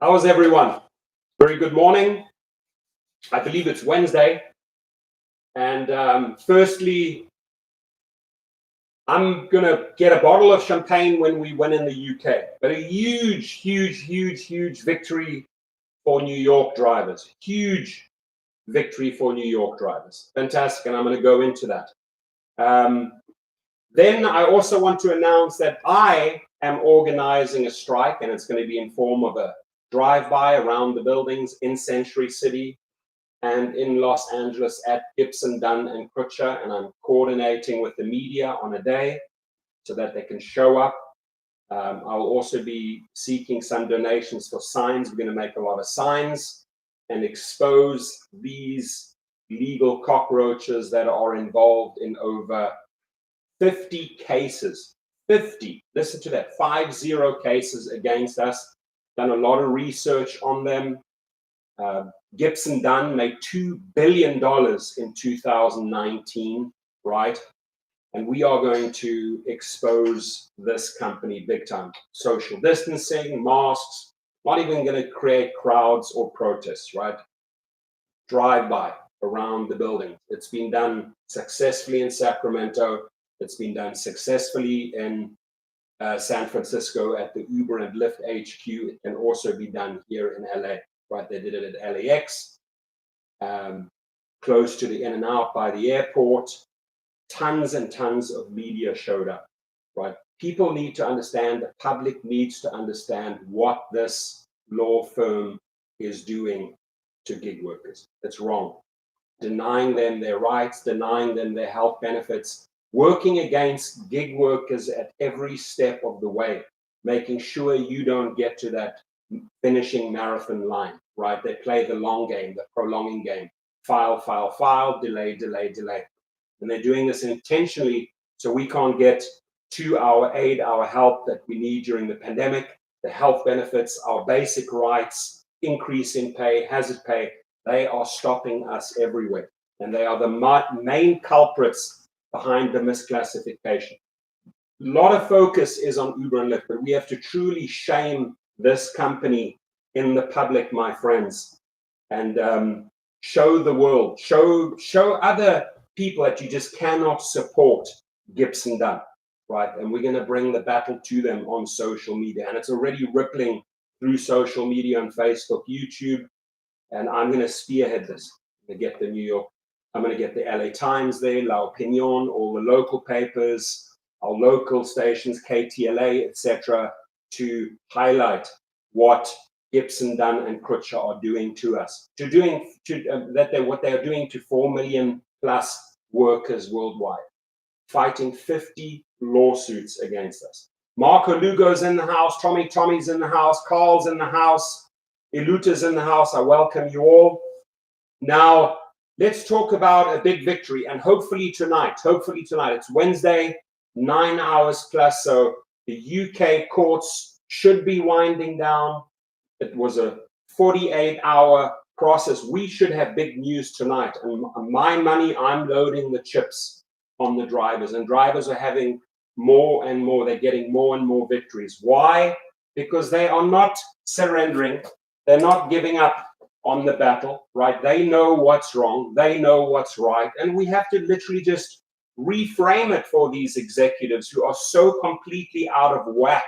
How is everyone? Very good morning. I believe it's Wednesday. And firstly, I'm going to get a bottle of champagne when we win in the UK. But a huge victory for New York drivers. Huge victory for New York drivers. Fantastic. And I'm going to go into that. Then I also want to announce that I am organizing a strike, and it's going to be in form of a drive-by around the buildings in Century City and in Los Angeles at Gibson Dunn and Crutcher, and I'm coordinating with the media on a day so that they can show up. I'll also be seeking some donations for signs. We're going to make a lot of signs and expose these legal cockroaches that are involved in over 50 cases. 50, listen to that, 50 cases against us. Done a lot of research on them. Gibson Dunn made $2 billion in 2019, right? And we are going to expose this company big time. Social distancing, masks, not even going to create crowds or protests, right? Drive-by around the building. It's been done successfully in Sacramento. It's been done successfully in San Francisco at the Uber and Lyft HQ. It can also be done here in LA, right? They did it at LAX, close to the In-N-Out by the airport. Tons and tons of media showed up, right? People need to understand, the public needs to understand what this law firm is doing to gig workers. It's wrong. Denying them their rights, denying them their health benefits, working against gig workers at every step of the way, making sure you don't get to that finishing marathon line, right? They play the long game, the prolonging game. File, delay. And they're doing this intentionally so we can't get to our aid, our help that we need during the pandemic, the health benefits, our basic rights, increase in pay, hazard pay. They are stopping us everywhere. And they are the main culprits behind the misclassification. A lot of focus is on Uber and Lyft, but we have to truly shame this company in the public, my friends, and show the world, show other people that you just cannot support Gibson Dunn, right? And we're going to bring the battle to them on social media, and it's already rippling through social media on Facebook, YouTube, and I'm going to spearhead this to get the New York. I'm going to get the LA Times there, La Opinion, all the local papers, our local stations, KTLA, etc., to highlight what Gibson Dunn and Crutcher are doing to us, what they are doing to 4 million plus workers worldwide, fighting 50 lawsuits against us. Marco Lugo's in the house, Tommy's in the house, Carl's in the house, Iluta's in the house. I welcome you all. Now, let's talk about a big victory, and hopefully tonight, it's Wednesday, 9 hours plus, so the UK courts should be winding down. It was a 48-hour process. We should have big news tonight, and my money, I'm loading the chips on the drivers, and drivers are having more and more, they're getting more and more victories. Why? Because they are not surrendering, they're not giving up on the battle, right? They know what's wrong, they know what's right, and we have to literally just reframe it for these executives who are so completely out of whack,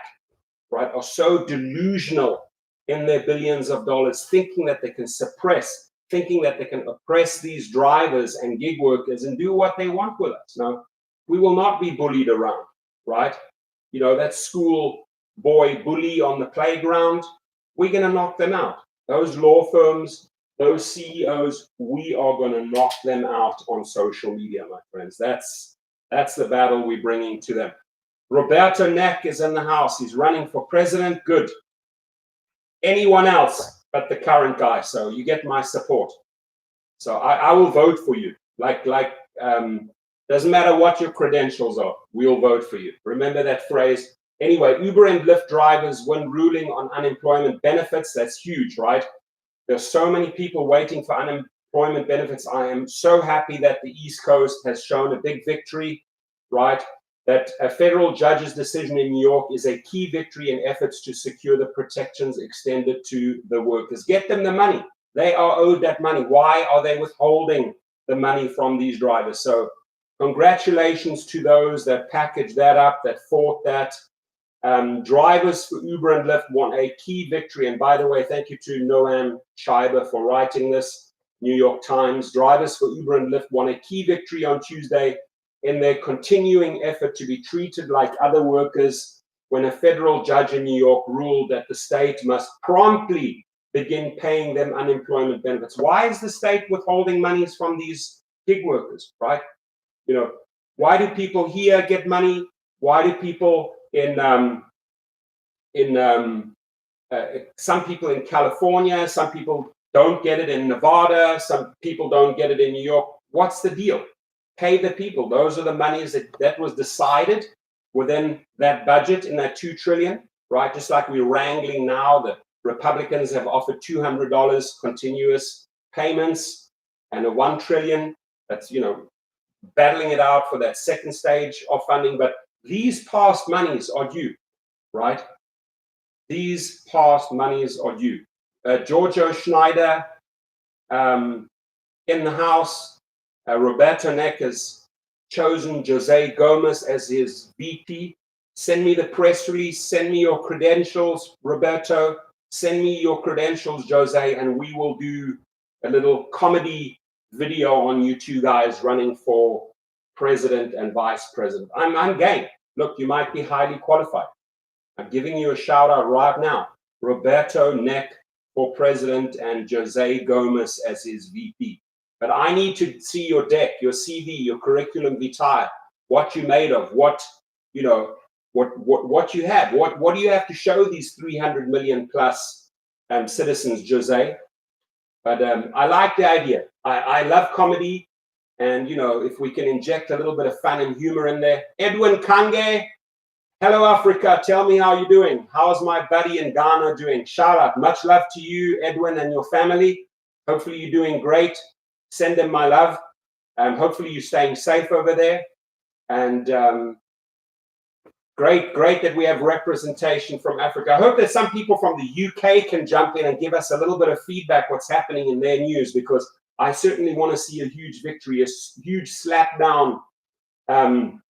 right? Are so delusional in their billions of dollars, thinking that they can suppress, thinking that they can oppress these drivers and gig workers and do what they want with us. No, we will not be bullied around, right? You know, that school boy bully on the playground, we're going to knock them out. Those law firms, those CEOs, we are going to knock them out on social media, my friends. That's the battle we're bringing to them. Roberto Neck is in the house. He's running for president. Good. Anyone else but the current guy. So you get my support. So I will vote for you. Doesn't matter what your credentials are. We'll vote for you. Remember that phrase. Anyway, Uber and Lyft drivers win ruling on unemployment benefits. That's huge, right? There's so many people waiting for unemployment benefits. I am so happy that the East Coast has shown a big victory, right? that a federal judge's decision in New York is a key victory in efforts to secure the protections extended to the workers. Get them the money. They are owed that money. Why are they withholding the money from these drivers? So congratulations to those that packaged that up, that fought that. Drivers for Uber and Lyft won a key victory. And by the way, thank you to Noam Scheiber for writing this, New York Times. Drivers for Uber and Lyft won a key victory on Tuesday in their continuing effort to be treated like other workers when a federal judge in New York ruled that the state must promptly begin paying them unemployment benefits. Why is the state withholding monies from these gig workers, right? You know, why do people here get money? Why do people some people in California, some people don't get it in Nevada, some people don't get it in New York? What's the deal? Pay the people. Those are the monies that was decided within that budget in that $2 trillion, right? Just like we're wrangling now, the Republicans have offered $200 continuous payments and a $1 trillion. That's, you know, battling it out for that second stage of funding. But these past monies are due, right? These past monies are due. Giorgio Schneider in the House. Roberto Neck has chosen Jose Gomez as his VP. Send me the press release. Send me your credentials, Roberto. Send me your credentials, Jose, and we will do a little comedy video on you two guys running for president and vice president. I'm game. Look, you might be highly qualified. I'm giving you a shout out right now. Roberto Neck for president and Jose Gomez as his VP. But I need to see your deck, your CV, your curriculum vitae, what you made of, what you know, what you have. What do you have to show these 300 million plus citizens, Jose? But I like the idea. I love comedy. And, you know, if we can inject a little bit of fun and humor in there. Edwin Kange, hello, Africa. Tell me how you're doing. How's my buddy in Ghana doing? Shout out. Much love to you, Edwin, and your family. Hopefully you're doing great. Send them my love. Hopefully you're staying safe over there. And great that we have representation from Africa. I hope that some people from the UK can jump in and give us a little bit of feedback what's happening in their news, because I certainly want to see a huge victory, a huge slap down on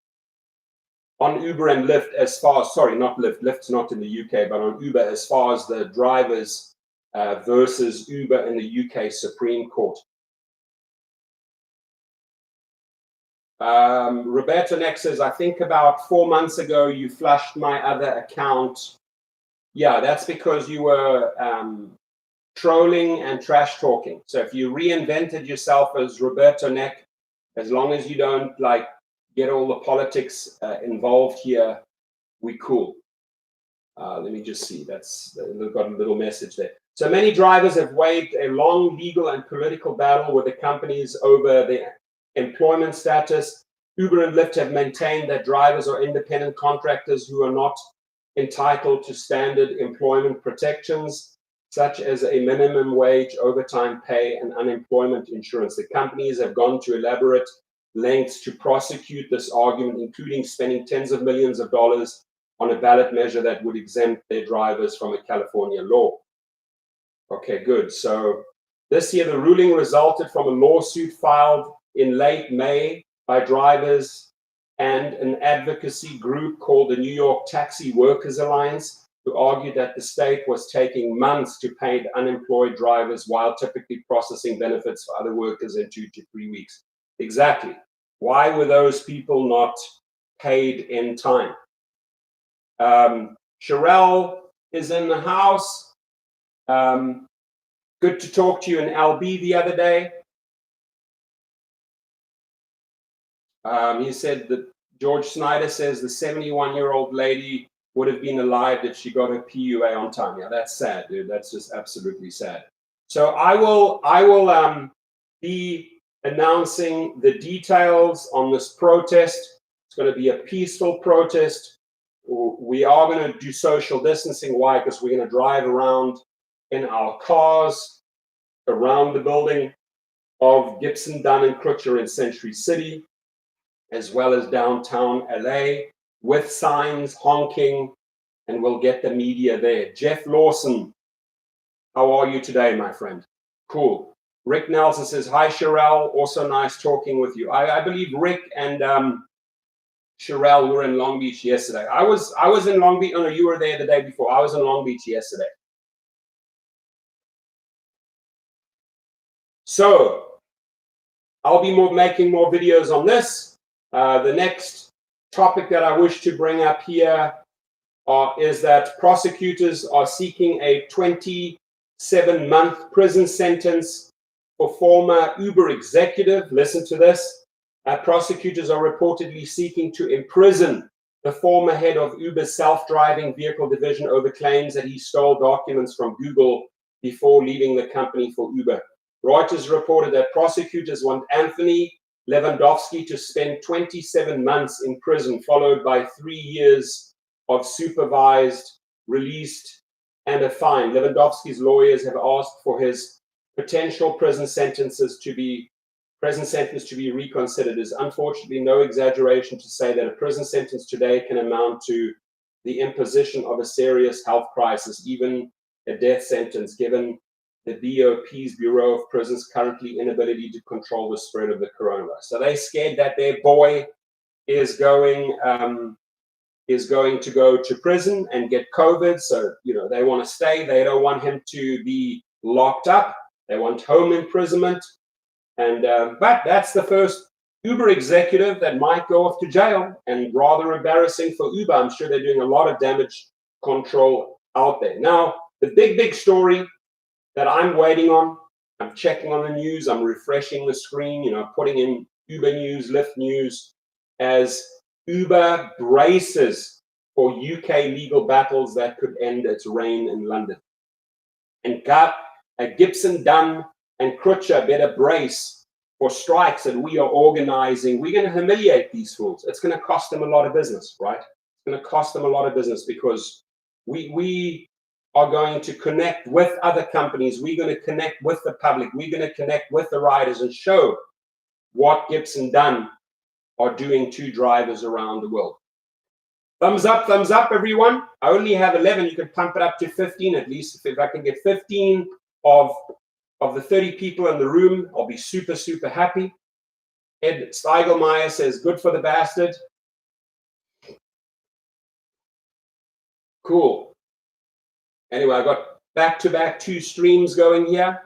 Uber and Lyft as far as, sorry, not Lyft, Lyft's not in the UK, but on Uber as far as the drivers versus Uber in the UK Supreme Court. Roberto Neck says, I think about 4 months ago you flushed my other account. Yeah, that's because you were trolling and trash talking. So if you reinvented yourself as Roberto Neck, as long as you don't like get all the politics involved here, we cool. Let me just see. They've got a little message there. So many drivers have waged a long legal and political battle with the companies over the employment status. Uber and Lyft have maintained that drivers are independent contractors who are not entitled to standard employment protections, such as a minimum wage, overtime pay, and unemployment insurance. The companies have gone to elaborate lengths to prosecute this argument, including spending tens of millions of dollars on a ballot measure that would exempt their drivers from a California law. Okay, good. So this year, the ruling resulted from a lawsuit filed in late May by drivers and an advocacy group called the New York Taxi Workers Alliance, who argued that the state was taking months to pay unemployed drivers while typically processing benefits for other workers in 2 to 3 weeks. Exactly. Why were those people not paid in time? Sherelle is in the house. Good to talk to you in LB the other day. He said that George Snyder says the 71-year-old lady would have been alive if she got her PUA on time. Yeah, that's sad, dude. That's just absolutely sad. So I will be announcing the details on this protest. It's going to be a peaceful protest. We are going to do social distancing. Why? Because we're going to drive around in our cars around the building of Gibson Dunn Crutcher in Century City. as well as downtown LA, with signs, honking, and we'll get the media there. Jeff Lawson, how are you today, my friend? Cool. Rick Nelson says, hi, Sherelle. Also nice talking with you. I believe Rick and Sherelle were in Long Beach yesterday. I was in Long Beach. Oh, no, you were there the day before. I was in Long Beach yesterday. So I'll be making more videos on this. The next topic that I wish to bring up here is that prosecutors are seeking a 27-month prison sentence for former Uber executive. Listen to this. Prosecutors are reportedly seeking to imprison the former head of Uber's self-driving vehicle division over claims that he stole documents from Google before leaving the company for Uber. Reuters reported that prosecutors want Anthony Lewandowski to spend 27 months in prison, followed by 3 years of supervised, released, and a fine. Lewandowski's lawyers have asked for his potential prison sentence to be reconsidered. It is unfortunately no exaggeration to say that a prison sentence today can amount to the imposition of a serious health crisis, even a death sentence, given the BOP's Bureau of Prisons' currently inability to control the spread of the coronavirus. So they're scared that their boy is going to go to prison and get COVID. So, they want to stay. They don't want him to be locked up. They want home imprisonment. And but that's the first Uber executive that might go off to jail, and rather embarrassing for Uber. I'm sure they're doing a lot of damage control out there. Now, the big story that I'm waiting on, I'm checking on the news, I'm refreshing the screen, putting in Uber news, Lyft news, as Uber braces for UK legal battles that could end its reign in London. And Gibson Dunn and Crutcher better brace for strikes that we are organizing. We're going to humiliate these fools. It's going to cost them a lot of business, right? It's going to cost them a lot of business because we are going to connect with other companies. We're going to connect with the public. We're going to connect with the riders and show what Gibson Dunn are doing to drivers around the world. Thumbs up, everyone. I only have 11. You can pump it up to 15 at least. If I can get 15 of the 30 people in the room, I'll be super, super happy. Ed Steigelmeier says, good for the bastard. Cool. Anyway, I got back-to-back 2 streams going here,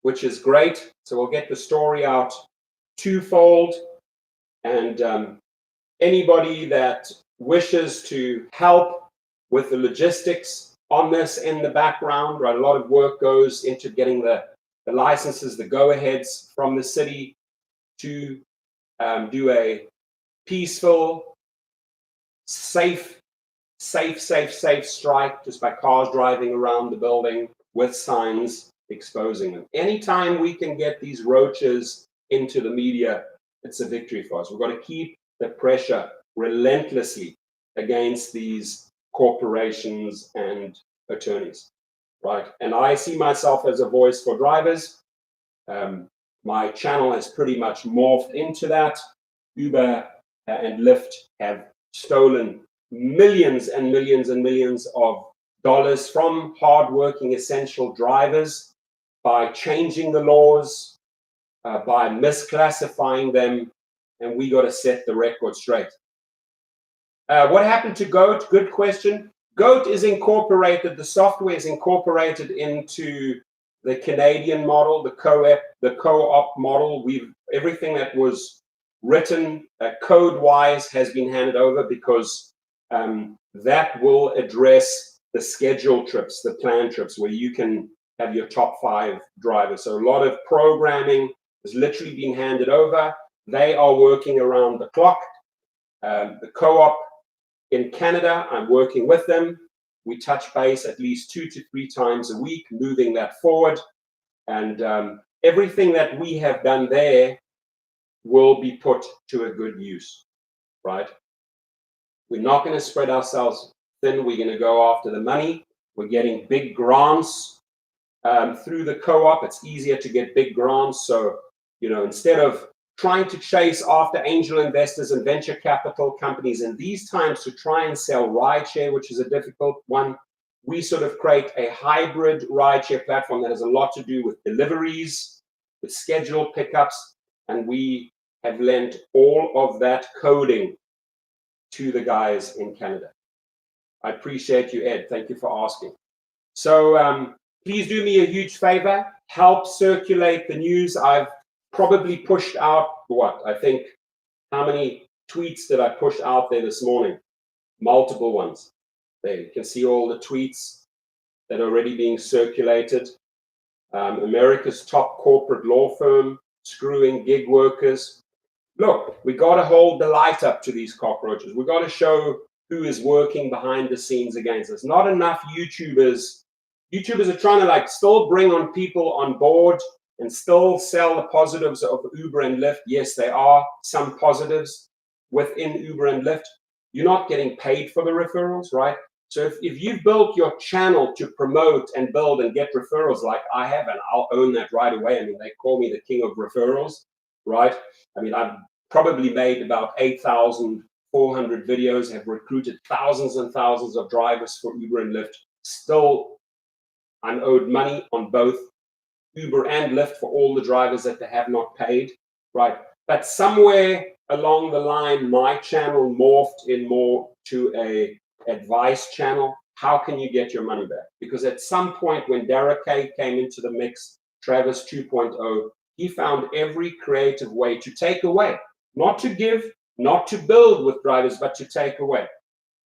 which is great. So we'll get the story out twofold. And anybody that wishes to help with the logistics on this in the background, right? A lot of work goes into getting the licenses, the go-aheads from the city to do a peaceful, safe strike just by cars driving around the building with signs exposing them. Anytime we can get these roaches into the media, it's a victory for us. We've got to keep the pressure relentlessly against these corporations and attorneys, right? And I see myself as a voice for drivers. My channel has pretty much morphed into that. Uber and Lyft have stolen millions and millions and millions of dollars from hardworking essential drivers by changing the laws, by misclassifying them, and we got to set the record straight. What happened to GOAT? Good question. GOAT is incorporated, the software is incorporated into the Canadian model, the co-op model. Everything that was written code-wise has been handed over because that will address the scheduled trips, the planned trips, where you can have your top 5 drivers. So a lot of programming is literally being handed over. They are working around the clock. The co-op in Canada, I'm working with them. We touch base at least 2 to 3 times a week, moving that forward. And everything that we have done there will be put to a good use, right? We're not going to spread ourselves thin. We're going to go after the money. We're getting big grants through the co-op. It's easier to get big grants. So, instead of trying to chase after angel investors and venture capital companies in these times to try and sell rideshare, which is a difficult one. We sort of create a hybrid rideshare platform that has a lot to do with deliveries, with scheduled pickups, and we have lent all of that coding to the guys in Canada. I appreciate you, Ed. Thank you for asking. So please do me a huge favor. Help circulate the news. I've probably pushed out, I think, how many tweets did I push out there this morning? Multiple ones. There, you can see all the tweets that are already being circulated. America's top corporate law firm screwing gig workers. Look, we got to hold the light up to these cockroaches. We got to show who is working behind the scenes against us. Not enough YouTubers. YouTubers are trying to still bring on people on board and still sell the positives of Uber and Lyft. Yes, there are some positives within Uber and Lyft. You're not getting paid for the referrals, right? So if you've built your channel to promote and build and get referrals like I have, and I'll own that right away. I mean, they call me the king of referrals, right? I mean, I've probably made about 8,400 videos, have recruited thousands and thousands of drivers for Uber and Lyft. Still, I'm owed money on both Uber and Lyft for all the drivers that they have not paid, right? But somewhere along the line, my channel morphed in more to a advice channel. How can you get your money back? Because at some point when Derek K came into the mix, Travis 2.0, he found every creative way to take away, not to give, not to build with drivers, but to take away.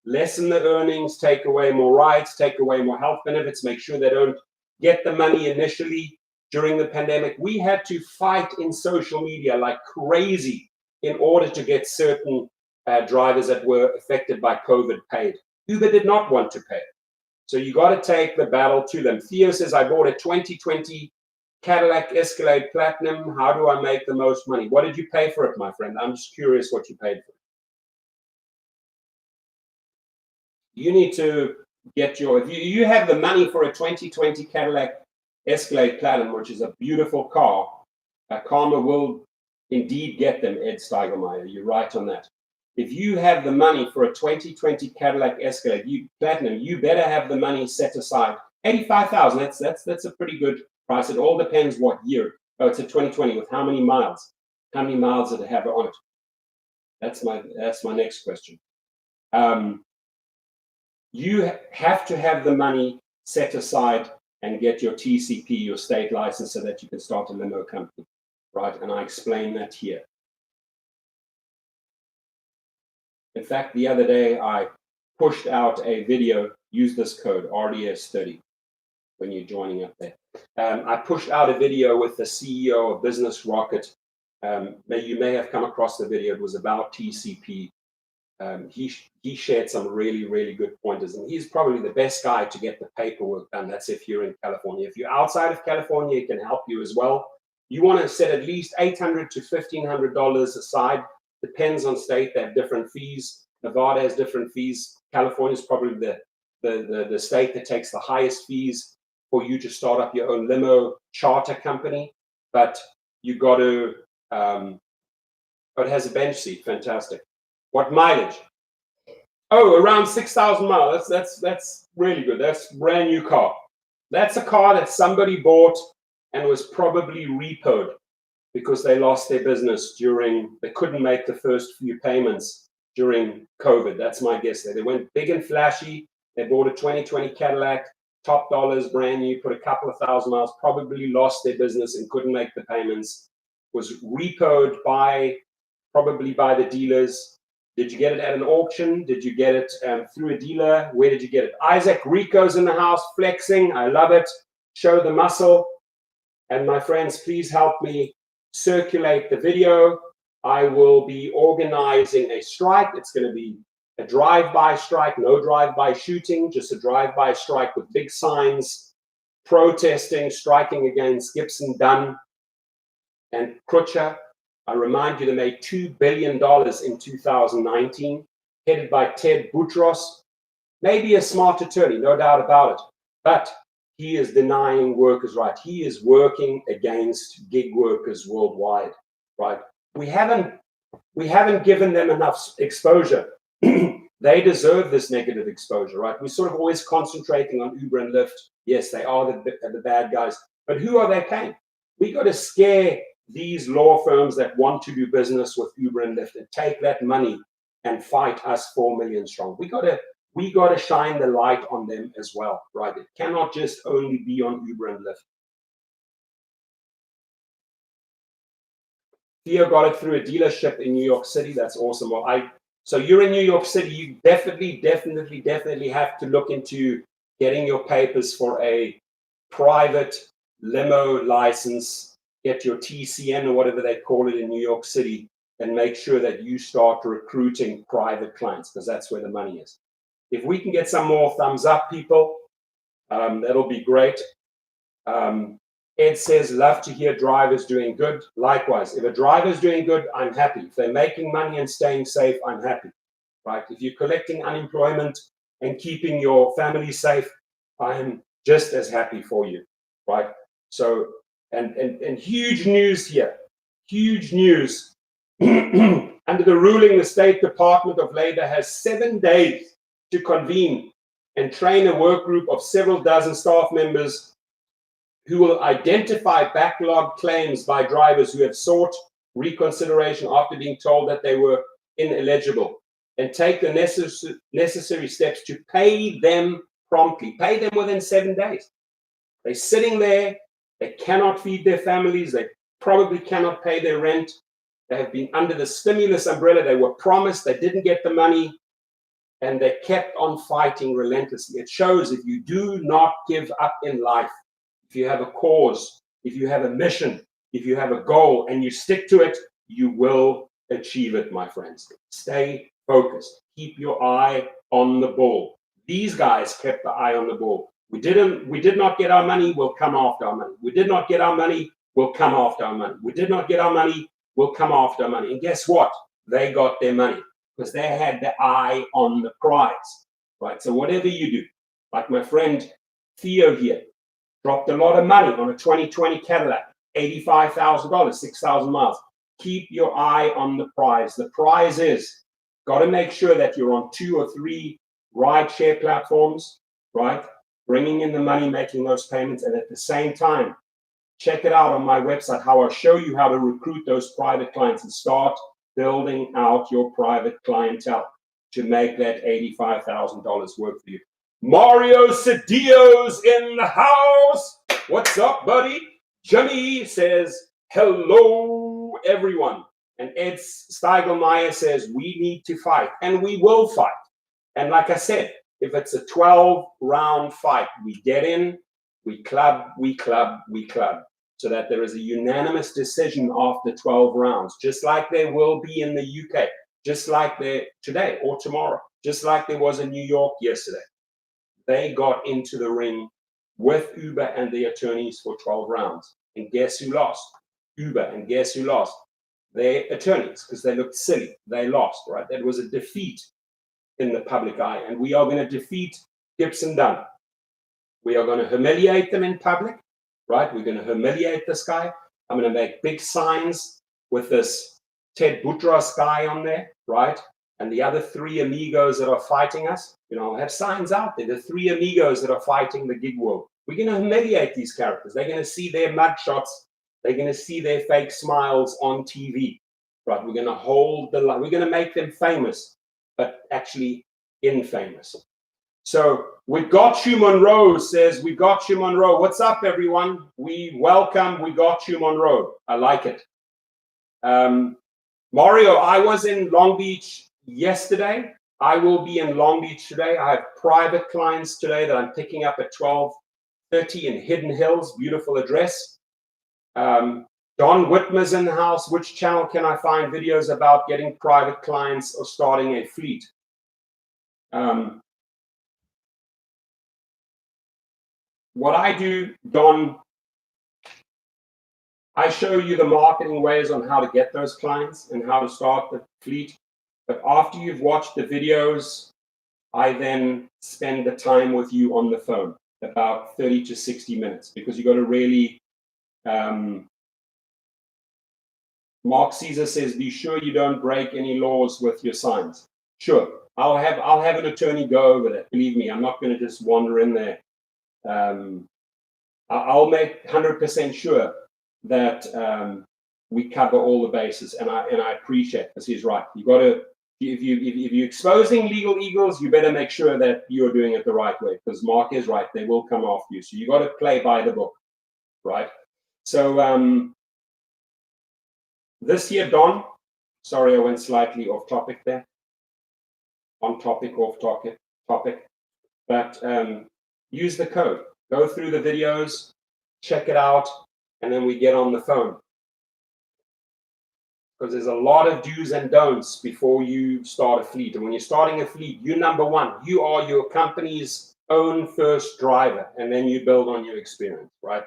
Lessen the earnings, take away more rides, take away more health benefits, make sure they don't get the money initially. During the pandemic, we had to fight in social media like crazy in order to get certain drivers that were affected by COVID paid. Uber did not want to pay. So you got to take the battle to them. Theo says, I bought a 2020 Cadillac Escalade Platinum. How do I make the most money? What did you pay for it, my friend? I'm just curious what you paid for it. You need to get if you have the money for a 2020 Cadillac Escalade Platinum, which is a beautiful car, Karma will indeed get them, Ed Steigermeyer. You're right on that. If you have the money for a 2020 Cadillac Escalade Platinum, you better have the money set aside. $85,000. That's a pretty good price. It all depends what year. Oh, it's a 2020 with how many miles? How many miles did it have on it? That's my next question. You have to have the money set aside and get your TCP, your state license, so that you can start a limo company, right? And I explain that here. In fact, the other day, I pushed out a video, use this code, RDS30, when you're joining up there. I pushed out a video with the CEO of Business Rocket. You may have come across the video. It was about TCP. He shared some really, really good pointers, and he's probably the best guy to get the paperwork done. That's if you're in California. If you're outside of California, he can help you as well. You want to set at least $800 to $1,500 aside. Depends on state. They have different fees. Nevada has different fees. California is probably the state that takes the highest fees for you to start up your own limo charter company. But you got to, it has a bench seat. Fantastic. What mileage? Oh, around 6,000 miles. That's really good. That's a brand new car. That's a car that somebody bought and was probably repoed because they lost their business they couldn't make the first few payments during COVID. That's my guess there. They went big and flashy. They bought a 2020 Cadillac, top dollars, brand new, put a couple of thousand miles, probably lost their business and couldn't make the payments, was repoed probably by the dealers. Did you get it at an auction? Did you get it through a dealer? Where did you get it? Isaac Rico's in the house, flexing. I love it. Show the muscle. And my friends, please help me circulate the video. I will be organizing a strike. It's going to be a drive-by strike, no drive-by shooting, just a drive-by strike with big signs, protesting, striking against Gibson Dunn and Crutcher. I remind you, they made $2 billion in 2019, headed by Ted Boutros. Maybe a smart attorney, no doubt about it. But he is denying workers' rights. He is working against gig workers worldwide, right? we haven't given them enough exposure. They deserve this negative exposure, right? We're sort of always concentrating on Uber and Lyft. Yes, they are the bad guys, but who are they paying? We got to scare these law firms that want to do business with Uber and Lyft and take that money and fight us 4 million strong. We got to shine the light on them as well, right? It cannot just only be on Uber and Lyft. Theo got it through a dealership in New York City. That's awesome. Well, so you're in New York City, you definitely have to look into getting your papers for a private limo license, get your TCN or whatever they call it in New York City, and make sure that you start recruiting private clients, because that's where the money is. If we can get some more thumbs up, people, that'll be great. Ed says, love to hear drivers doing good. Likewise, if a driver's doing good, I'm happy. If they're making money and staying safe, I'm happy, right? If you're collecting unemployment and keeping your family safe, I'm just as happy for you, right? So, and huge news here, huge news. Under the ruling, the State Department of Labor has 7 days to convene and train a work group of several dozen staff members who will identify backlog claims by drivers who have sought reconsideration after being told that they were ineligible, and take the necessary steps to pay them promptly, pay them within 7 days. They're sitting there, they cannot feed their families, they probably cannot pay their rent, they have been under the stimulus umbrella, they were promised, they didn't get the money, and they kept on fighting relentlessly. It shows if you do not give up in life, if you have a cause, if you have a mission, if you have a goal and you stick to it, you will achieve it, my friends. Stay focused. Keep your eye on the ball. These guys kept the eye on the ball. We did not get our money, we'll come after our money. We did not get our money, we'll come after our money. We did not get our money, we'll come after our money. And guess what? They got their money because they had the eye on the prize, right? So whatever you do, like my friend Theo here, dropped a lot of money on a 2020 Cadillac, $85,000, 6,000 miles. Keep your eye on the prize. The prize is, got to make sure that you're on 2 or 3 rideshare platforms, right? Bringing in the money, making those payments, and at the same time, check it out on my website, how I'll show you how to recruit those private clients and start building out your private clientele to make that $85,000 work for you. Mario Cedillo's in the house. What's up, buddy? Jimmy says, hello, everyone. And Ed Steigelmeier says, we need to fight, and we will fight. And like I said, if it's a 12-round fight, we get in, we club, so that there is a unanimous decision after 12 rounds, just like there will be in the UK, just like there today or tomorrow, just like there was in New York yesterday. They got into the ring with Uber and the attorneys for 12 rounds. And guess who lost? Uber. And guess who lost? Their attorneys, because they looked silly. They lost, right? That was a defeat in the public eye. And we are going to defeat Gibson Dunn. We are going to humiliate them in public, right? We're going to humiliate this guy. I'm going to make big signs with this Ted Boutros guy on there, right? And the other 3 amigos that are fighting us, I'll have signs out there. The 3 amigos that are fighting the gig world. We're going to humiliate these characters. They're going to see their mugshots. They're going to see their fake smiles on TV, right? We're going to hold the line. We're going to make them famous, but actually infamous. So we got you, Monroe says, we got you, Monroe. What's up, everyone? We welcome, we got you, Monroe. I like it. Mario, I was in Long Beach yesterday. I will be in Long Beach today. I have private clients today that I'm picking up at 12:30 in Hidden Hills. Beautiful address. Don Whitmer's in the house. Which channel can I find videos about getting private clients or starting a fleet? What I do, Don, I show you the marketing ways on how to get those clients and how to start the fleet. But after you've watched the videos, I then spend the time with you on the phone, about 30 to 60 minutes, because you've got to really Mark Caesar says, be sure you don't break any laws with your signs. Sure, I'll have an attorney go over that. Believe me, I'm not going to just wander in there. I'll make 100% sure that we cover all the bases, and I appreciate this. He's right. You got to, if you're exposing legal eagles, you better make sure that you're doing it the right way, because Mark is right. They will come after you. So you got to play by the book, right? So this year, Don, sorry, I went slightly off topic there. On topic, off topic, but use the code. Go through the videos, check it out, and then we get on the phone. Because there's a lot of do's and don'ts before you start a fleet. And when you're starting a fleet, you're number one. You are your company's own first driver, and then you build on your experience, right?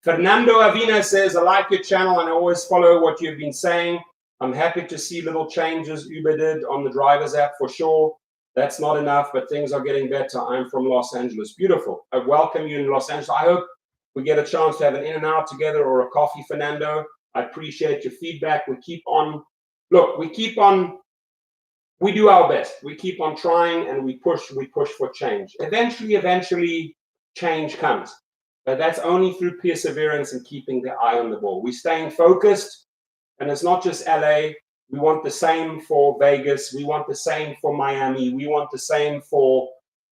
Fernando Avina says, I like your channel and I always follow what you've been saying. I'm happy to see little changes Uber did on the driver's app for sure. That's not enough, but things are getting better. I'm from Los Angeles. Beautiful. I welcome you in Los Angeles. I hope we get a chance to have an in and out together or a coffee, Fernando. I appreciate your feedback. We keep on, look, we do our best. We keep on trying and we push for change. Eventually change comes. But that's only through perseverance and keeping the eye on the ball. We're staying focused, and it's not just LA. We want the same for Vegas. We want the same for Miami. We want the same for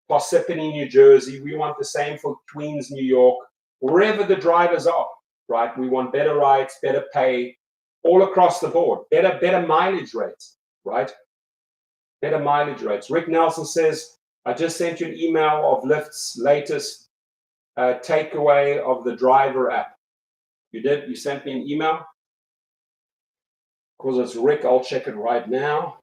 Parsippany, New Jersey. We want the same for Queens, New York. Wherever the drivers are, right? We want better rights, better pay, all across the board. Better mileage rates, right? Better mileage rates. Rick Nelson says, I just sent you an email of Lyft's latest takeaway of the driver app. You did? You sent me an email? Because it's Rick, I'll check it right now.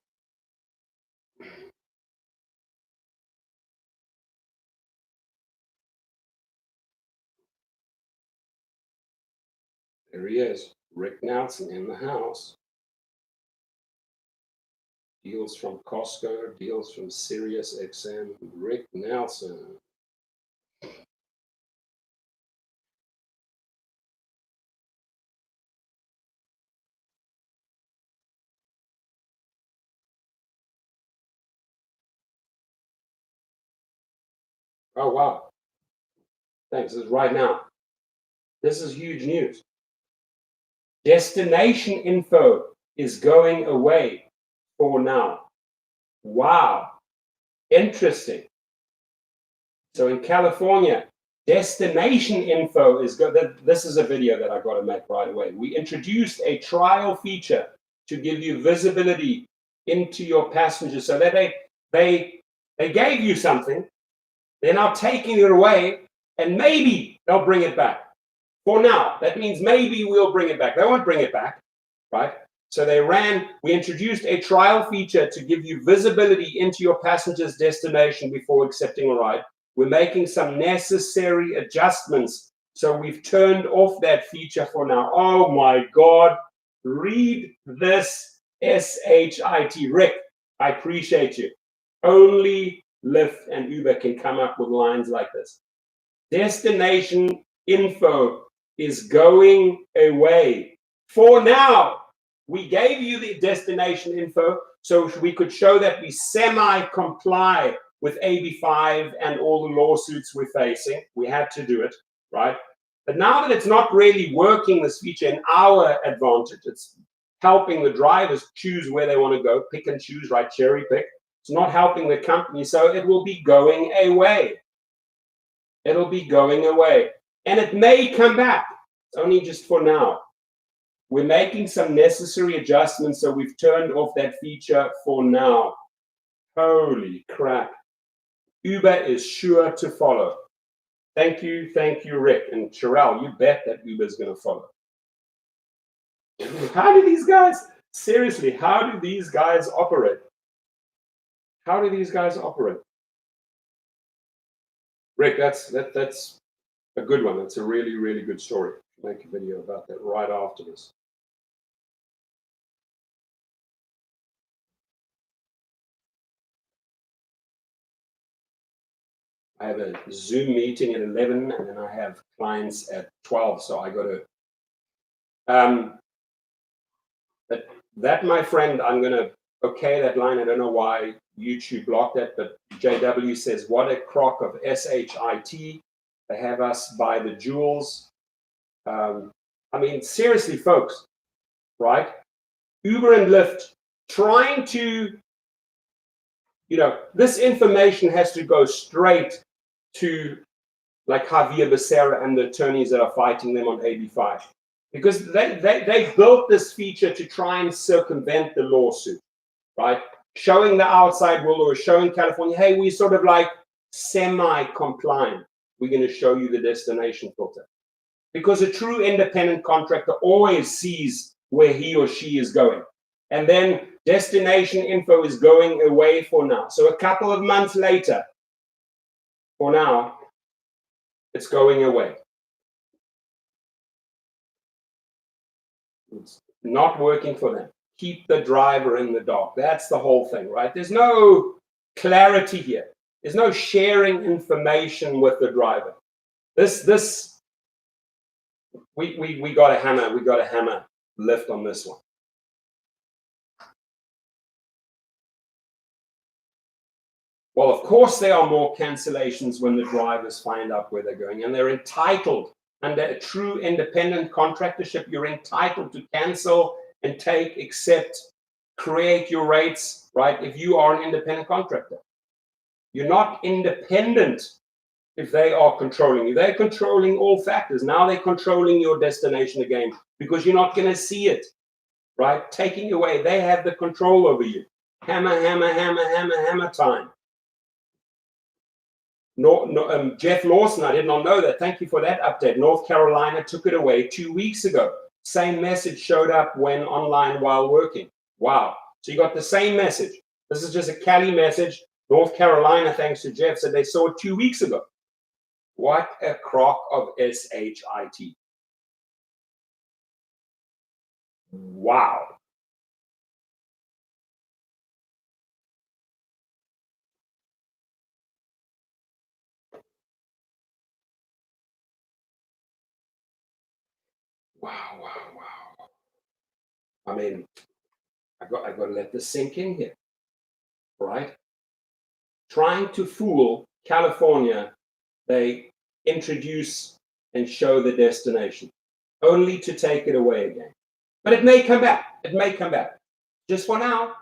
There he is, Rick Nelson in the house. Deals from Costco, deals from Sirius XM, Rick Nelson. Oh, wow. Thanks. This is right now. This is huge news. Destination info is going away for now. Wow. Interesting. So in California, destination info is good. This is a video that I got to make right away. We introduced a trial feature to give you visibility into your passengers so that they gave you something. They're now taking it away, and maybe they'll bring it back. For now, that means maybe we'll bring it back. They won't bring it back, right? So we introduced a trial feature to give you visibility into your passenger's destination before accepting a ride. We're making some necessary adjustments. So we've turned off that feature for now. Oh my God, read this SHIT. Rick, I appreciate you. Only Lyft and Uber can come up with lines like this. Destination info is going away. For now, we gave you the destination info so we could show that we semi-comply with AB5 and all the lawsuits we're facing. We had to do it, right? But now that it's not really working, this feature in our advantage, it's helping the drivers choose where they want to go, pick and choose, right? Cherry pick. It's not helping the company, so it will be going away. It'll be going away. And it may come back. It's only just for now. We're making some necessary adjustments, so we've turned off that feature for now. Holy crap. Uber is sure to follow. Thank you, Rick. And Sherelle, you bet that Uber is going to follow. How do these guys, seriously, how do these guys operate? How do these guys operate? Rick, that's a good one. That's a really, really good story. Make a video about that right after this. I have a Zoom meeting at 11, and then I have clients at 12. So I got to. But that, my friend, I'm going to okay that line. I don't know why YouTube blocked that, but JW says, what a crock of SHIT. They have us by the jewels. I mean, seriously, folks, right? Uber and Lyft trying to, this information has to go straight to like Javier Becerra and the attorneys that are fighting them on AB5. Because they built this feature to try and circumvent the lawsuit, right? Showing the outside world or showing California, hey, we're sort of like semi-compliant. We're going to show you the destination filter. Because a true independent contractor always sees where he or she is going. And then destination info is going away for now. So a couple of months later, for now, it's going away. It's not working for them. Keep the driver in the dark. That's the whole thing, right? There's no clarity here. There's no sharing information with the driver. We got a hammer. We got a hammer Lyft on this one. Well, of course, there are more cancellations when the drivers find out where they're going, and they're entitled. Under a true independent contractorship, you're entitled to cancel and take, accept, create your rates, right? If you are an independent contractor, you're not independent if they are controlling you. They're controlling all factors. Now they're controlling your destination again because you're not going to see it, right? Taking away, they have the control over you. Hammer, hammer, hammer, hammer, hammer time. Jeff Lawson, I did not know that. Thank you for that update. North Carolina took it away 2 weeks ago. Same message showed up when online while working. Wow. So you got the same message. This is just a Cali message. North Carolina, thanks to Jeff, said they saw it 2 weeks ago. What a crock of SHIT. Wow. Wow, wow, wow. I mean, I got to let this sink in here, right? Trying to fool California, they introduce and show the destination, only to take it away again. But it may come back. It may come back. Just for now.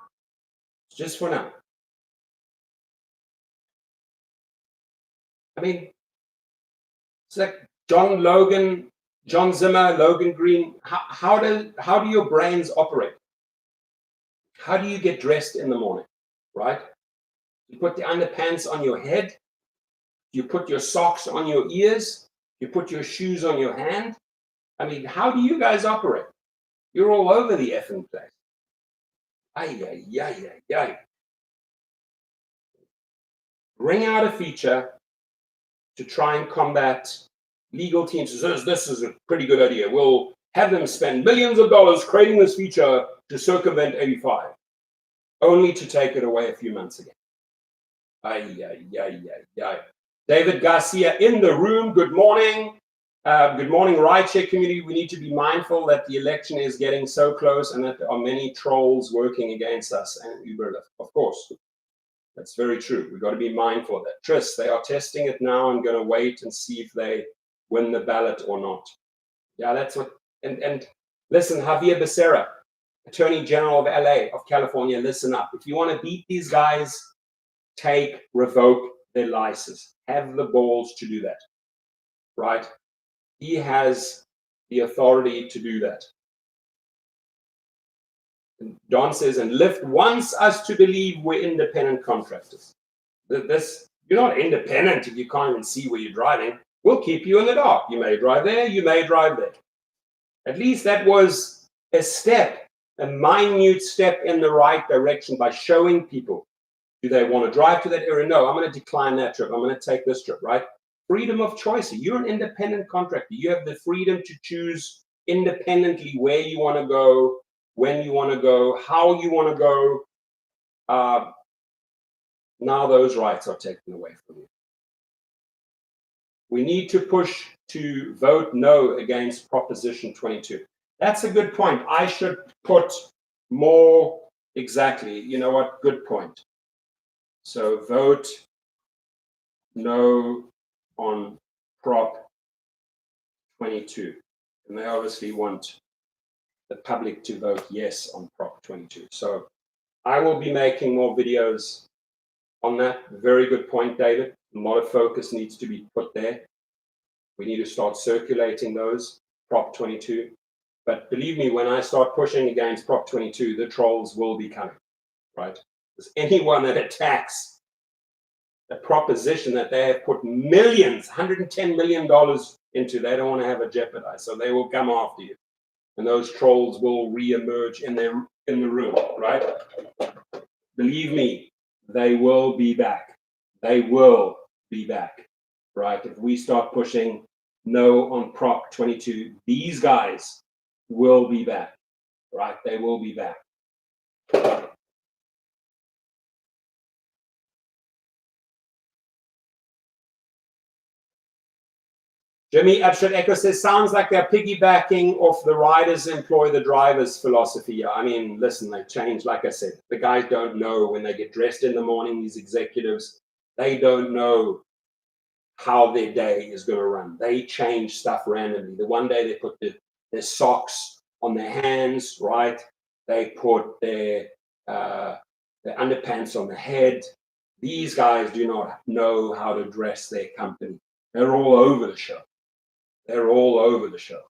Just for now. I mean, it's like John Zimmer, Logan Green. How do your brains operate? How do you get dressed in the morning, right? You put the underpants on your head. You put your socks on your ears. You put your shoes on your hand. I mean, how do you guys operate? You're all over the effing place. Ay, ay, ay, ay, ay. Bring out a feature to try and combat legal teams. This is a pretty good idea. We'll have them spend millions of dollars creating this feature to circumvent 85, only to take it away a few months ago. Ay, ay, ay, ay, ay. David Garcia in the room. Good morning. Good morning, rideshare community. We need to be mindful that the election is getting so close and that there are many trolls working against us and Uber Lyft. Of course, that's very true. We've got to be mindful of that. Tris, they are testing it now and going to wait and see if they win the ballot or not. Yeah, that's what. And listen, Javier Becerra, Attorney General of LA, of California, listen up. If you want to beat these guys, revoke their license. Have the balls to do that, right? He has the authority to do that. And Don says, and Lyft wants us to believe we're independent contractors. You're not independent if you can't even see where you're driving. We'll keep you in the dark. You may drive there, you may drive there. At least that was a step, a minute step in the right direction by showing people, do they want to drive to that area? No, I'm going to decline that trip. I'm going to take this trip, right? Freedom of choice. You're an independent contractor. You have the freedom to choose independently where you want to go, when you want to go, how you want to go. Now those rights are taken away from you. We need to push to vote no against Proposition 22. That's a good point. I should put more exactly. You know what? Good point. So vote no on Prop 22. And they obviously want the public to vote yes on Prop 22. So I will be making more videos on that. Very good point, David. A lot of focus needs to be put there. We need to start circulating those, Prop 22. But believe me, when I start pushing against Prop 22, the trolls will be coming, right? Because anyone that attacks a proposition that they have put millions, $110 million into, they don't want to have it jeopardized. So they will come after you. And those trolls will re-emerge in the room, right? Believe me, they will be back. They will be back, right? If we start pushing no on Prop 22, these guys will be back, right? They will be back. Jimmy Upshot Echo says, sounds like they're piggybacking off the riders employ the drivers philosophy. I mean, listen, they change. Like I said, the guys don't know when they get dressed in the morning, these executives, they don't know how their day is going to run. They change stuff randomly. The one day they put their socks on their hands, right? They put their underpants on the head. These guys do not know how to dress their company. They're all over the show. They're all over the show.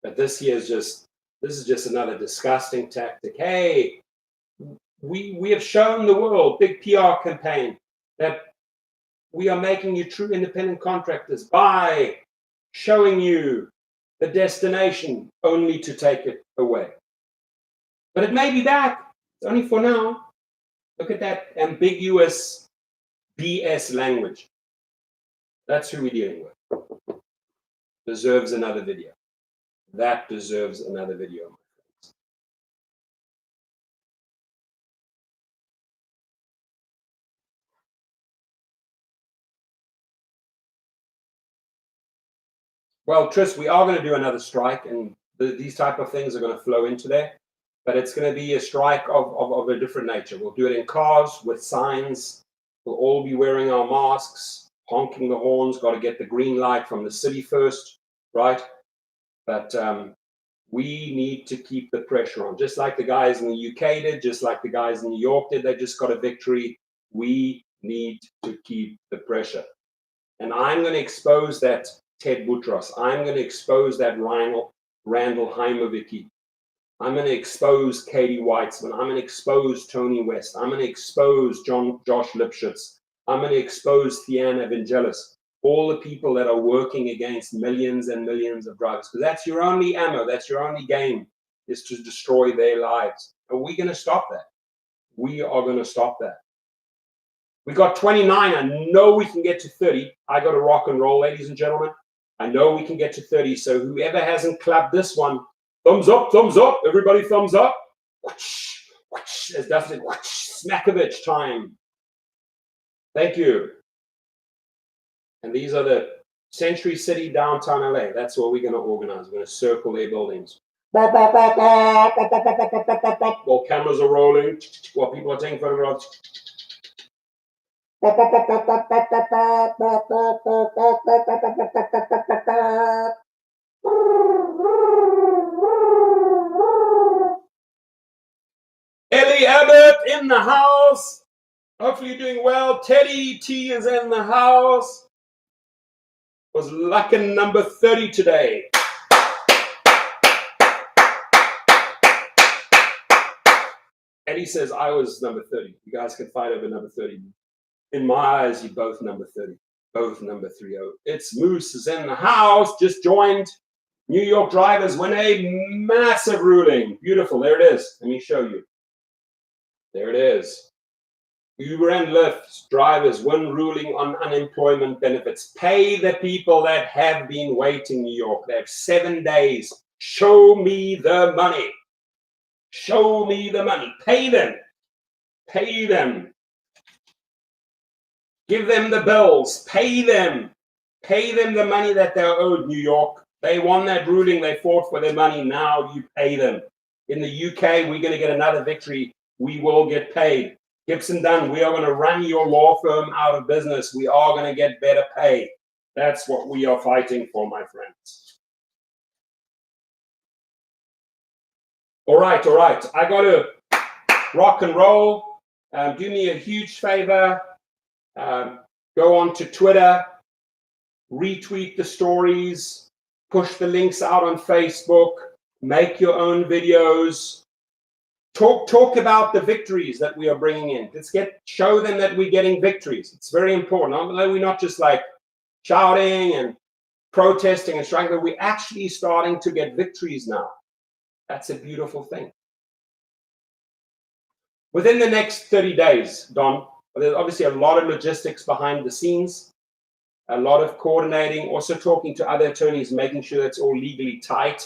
But this is just another disgusting tactic. Hey, we have shown the world, big PR campaign, that we are making you true independent contractors by showing you the destination only to take it away. But it may be back. It's only for now. Look at that ambiguous BS language. That's who we're dealing with. Deserves another video. That deserves another video. Well, Tris, we are going to do another strike, and these type of things are going to flow into there. But it's going to be a strike of a different nature. We'll do it in cars with signs. We'll all be wearing our masks, honking the horns, got to get the green light from the city first, right? But we need to keep the pressure on, just like the guys in the UK did, just like the guys in New York did. They just got a victory. We need to keep the pressure. And I'm going to expose that Ted Boutros. I'm going to expose that Randall Heimovicki. I'm going to expose Katie Weitzman. I'm going to expose Tony West. I'm going to expose Josh Lipschitz. I'm going to expose Thean Evangelis. All the people that are working against millions and millions of drivers. Because that's your only ammo. That's your only game, is to destroy their lives. Are we going to stop that? We are going to stop that. We got 29. I know we can get to 30. I got to rock and roll, ladies and gentlemen. I know we can get to 30. So whoever hasn't clapped this one, thumbs up, everybody thumbs up. Whoosh, whoosh, as Dustin, whoosh, Smakovich time. Thank you. And these are the Century City, downtown LA. That's what we're going to organize. We're going to circle their buildings. While cameras are rolling, while people are taking photographs. Ellie Abbott in the house. Hopefully you're doing well. Teddy T is in the house. Was luckin' number 30 today. Eddie says I was number 30. You guys can fight over number 30. In my eyes, you're both number 30. Both number 30. It's Moose is in the house. Just joined. New York drivers win a massive ruling. Beautiful. There it is. Let me show you. There it is. Uber and Lyft drivers win ruling on unemployment benefits. Pay the people that have been waiting, New York. They have 7 days. Show me the money. Show me the money. Pay them. Pay them. Give them the bills. Pay them. Pay them the money that they're owed, New York. They won that ruling. They fought for their money. Now you pay them. In the UK, we're going to get another victory. We will get paid. Gibson Dunn, we are going to run your law firm out of business. We are going to get better pay. That's what we are fighting for, my friends. All right. I got to rock and roll. Do me a huge favor. Go on to Twitter, retweet the stories, push the links out on Facebook, make your own videos. Talk about the victories that we are bringing in. Show them that we're getting victories. It's very important. We're not just like shouting and protesting and striking, but we're actually starting to get victories now. That's a beautiful thing. Within the next 30 days, Don, there's obviously a lot of logistics behind the scenes, a lot of coordinating, also talking to other attorneys, making sure it's all legally tight.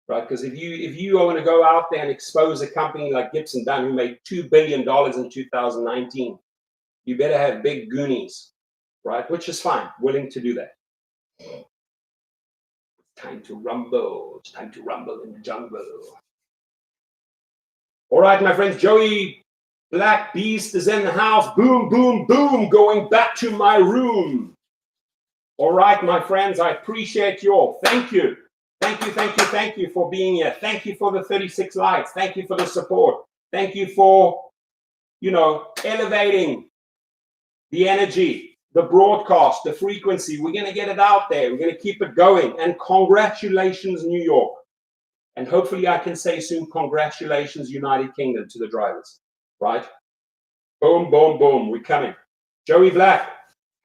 Right, because if you are going to go out there and expose a company like Gibson Dunn, who made $2 billion in 2019, you better have big goonies, right? Which is fine, willing to do that. It's time to rumble. It's time to rumble in the jungle. All right, my friends, Joey Black Beast is in the house. Boom, boom, boom, going back to my room. All right, my friends, I appreciate you all. Thank you. Thank you for being here. Thank you for the 36 likes. Thank you for the support. Thank you for, elevating the energy, the broadcast, the frequency. We're going to get it out there. We're going to keep it going. And congratulations, New York. And hopefully I can say soon, congratulations, United Kingdom, to the drivers, right? Boom, boom, boom. We're coming. Joey Black,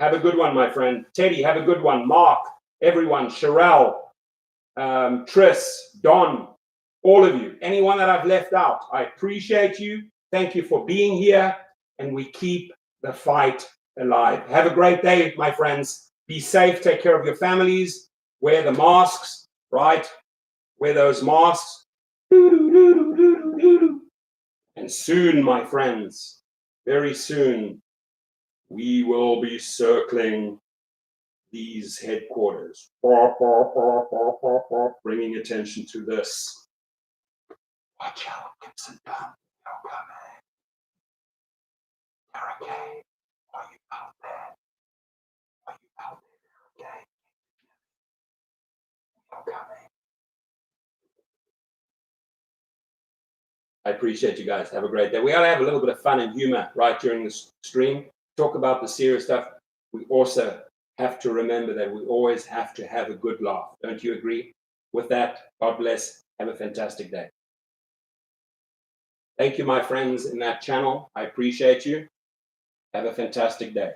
have a good one, my friend. Teddy, have a good one. Mark, everyone, Sherelle, Tris, Don, all of you, anyone that I've left out, I appreciate you. Thank you for being here, and we keep the fight alive. Have a great day, my friends. Be safe, take care of your families, wear the masks, right? Wear those masks. And soon, my friends, very soon, we will be circling these headquarters, bringing attention to this. Watch out, Gibson Dunn. You're coming. You're okay. Are you out there? Are you out there? Okay. You're coming. I appreciate you guys. Have a great day. We ought to have a little bit of fun and humor right during the stream. Talk about the serious stuff. We also have to remember that we always have to have a good laugh. Don't you agree? With that, God bless. Have a fantastic day. Thank you, my friends in that channel. I appreciate you. Have a fantastic day.